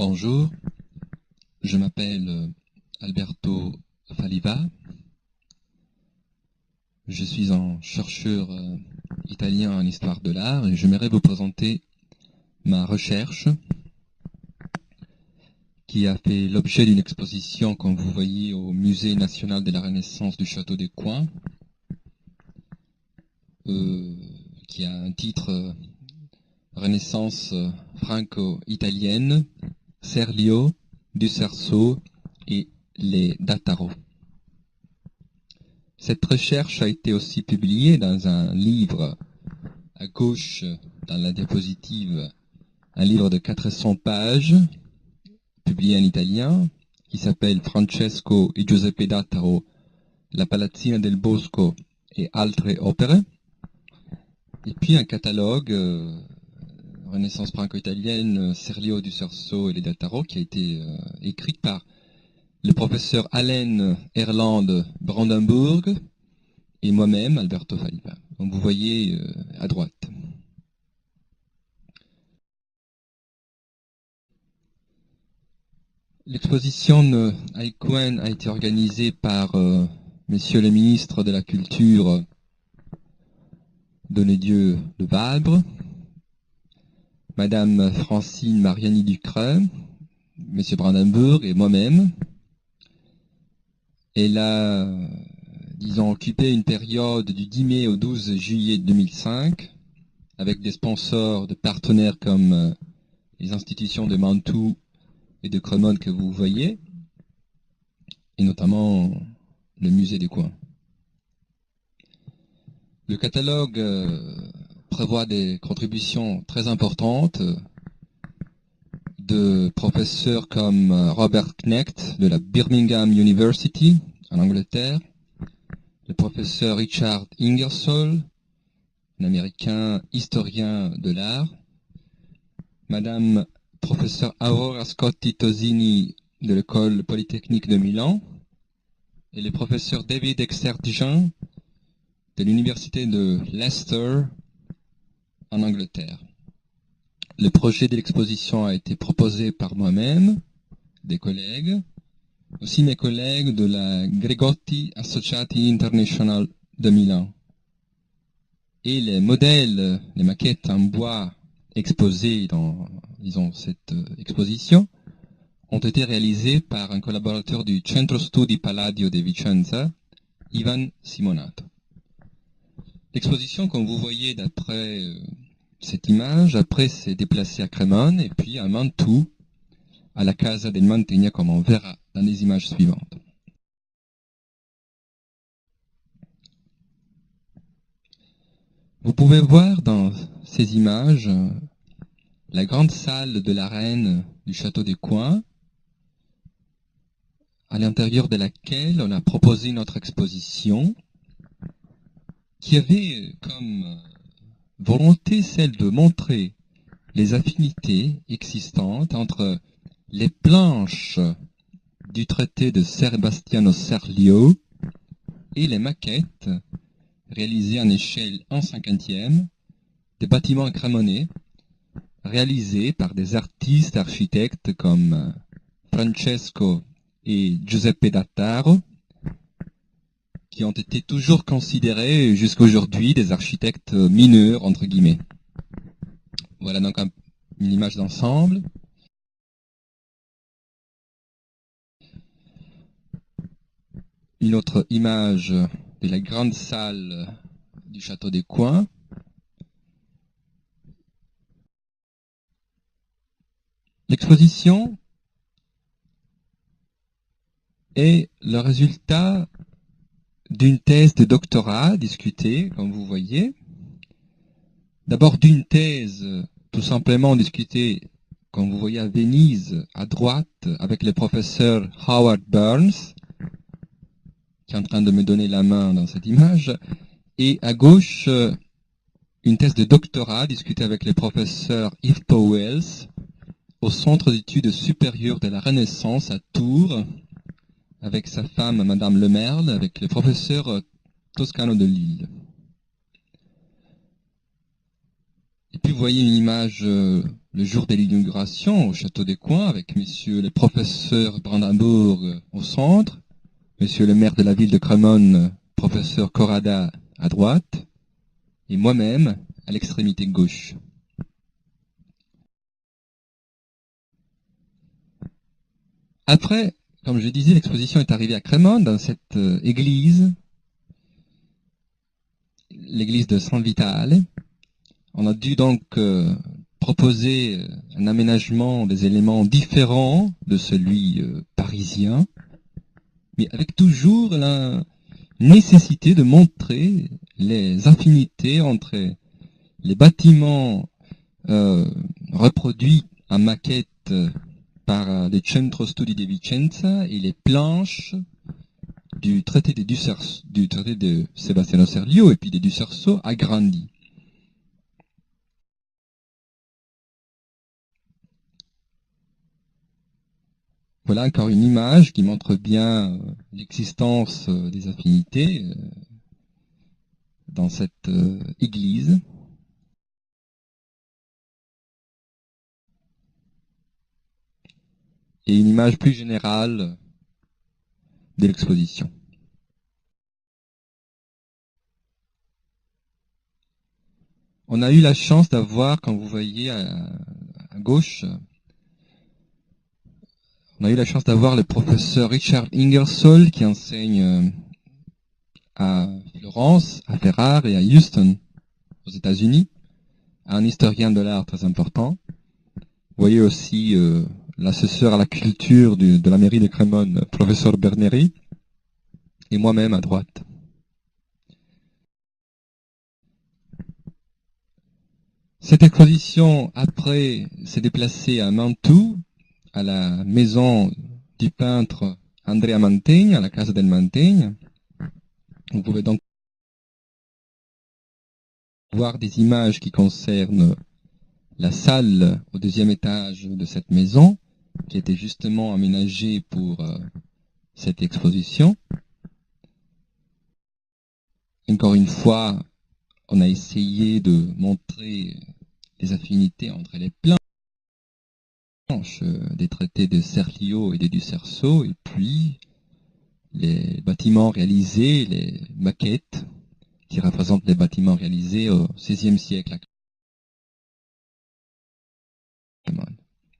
Bonjour, je m'appelle Alberto Faliva. Je suis un chercheur italien en histoire de l'art et j'aimerais vous présenter ma recherche qui a fait l'objet d'une exposition, comme vous voyez, au Musée national de la Renaissance du Château des Coins, qui a un titre Renaissance franco-italienne, Serlio, Ducerceau et les Dattaro. Cette recherche a été aussi publiée dans un livre à gauche, dans la diapositive, un livre de 400 pages, publié en italien, qui s'appelle Francesco e Giuseppe Dattaro, La Palazzina del Bosco et altre opere. Et puis un catalogue, Renaissance franco-italienne, Serlio, Ducerceau et les Dattaro, qui a été écrit par le professeur Allen Erland Brandenburg et moi-même, Alberto Faliva. Donc vous voyez à droite. L'exposition à Ecouen a été organisée par Monsieur le ministre de la Culture, Donnedieu de Vabre, Madame Francine Mariani Ducret, Monsieur Brandenburg et moi-même. Elle a, disons, occupé une période du 10 mai au 12 juillet 2005, avec des sponsors, de partenaires comme les institutions de Mantoue et de Cremone que vous voyez, et notamment le musée des Coins. Le catalogue prévoit des contributions très importantes de professeurs comme Robert Knecht de la Birmingham University en Angleterre, le professeur Richard Ingersoll, un américain historien de l'art, Madame professeur Aurora Scotti Tosini de l'école polytechnique de Milan, et le professeur David Exerdijan de l'université de Leicester en Angleterre. Le projet de l'exposition a été proposé par moi-même, des collègues, aussi mes collègues de la Gregotti Associati International de Milan. Et les modèles, les maquettes en bois exposées dans, disons, cette exposition ont été réalisés par un collaborateur du Centro Studi Palladio de Vicenza, Ivan Simonato. L'exposition, comme vous voyez d'après cette image, après s'est déplacée à Cremone et puis à Mantoue, à la Casa del Mantegna, comme on verra dans les images suivantes. Vous pouvez voir dans ces images la grande salle de la reine du château des Coins, à l'intérieur de laquelle on a proposé notre exposition, qui avait comme volonté celle de montrer les affinités existantes entre les planches du traité de Sebastiano Serlio et les maquettes réalisées en échelle 1/50 des bâtiments crémonais réalisés par des artistes architectes comme Francesco et Giuseppe Dattaro, qui ont été toujours considérés jusqu'à aujourd'hui des architectes mineurs, entre guillemets. Voilà donc une image d'ensemble. Une autre image de la grande salle du château des Coins. L'exposition est le résultat d'une thèse de doctorat discutée, comme vous voyez. D'abord d'une thèse tout simplement discutée, comme vous voyez à Venise, à droite, avec le professeur Howard Burns, qui est en train de me donner la main dans cette image, et à gauche, une thèse de doctorat discutée avec le professeur Yves Powells, au Centre d'études supérieures de la Renaissance à Tours, avec sa femme, Madame Lemerle, avec le professeur Toscano de Lille. Et puis vous voyez une image le jour de l'inauguration au Château des Coins avec messieurs les professeurs Brandebourg au centre, monsieur le maire de la ville de Crémone, professeur Corrada à droite, et moi-même à l'extrémité gauche. Après, comme je disais, l'exposition est arrivée à Crémone, dans cette église, l'église de San Vitale. On a dû donc proposer un aménagement des éléments différents de celui parisien, mais avec toujours la nécessité de montrer les affinités entre les bâtiments reproduits en maquette par les Centro Studi di Vicenza et les planches du traité de Sebastiano Serlio et puis des Ducerceau agrandis. Voilà encore une image qui montre bien l'existence des affinités dans cette église. Et une image plus générale de l'exposition. On a eu la chance d'avoir, comme vous voyez à gauche, on a eu la chance d'avoir le professeur Richard Ingersoll qui enseigne à Florence, à Ferrare et à Houston, aux États-Unis, un historien de l'art très important. Vous voyez aussi l'assesseur à la culture de la mairie de Crémone, professeur Berneri, et moi-même à droite. Cette exposition, après, s'est déplacée à Mantoue, à la maison du peintre Andrea Mantegna, à la Casa del Mantegna. Vous pouvez donc voir des images qui concernent la salle au deuxième étage de cette maison, qui était justement aménagée pour cette exposition. Encore une fois, on a essayé de montrer les affinités entre les planches des traités de Serlio et de Ducerceau, et puis les bâtiments réalisés, les maquettes qui représentent les bâtiments réalisés au XVIe siècle.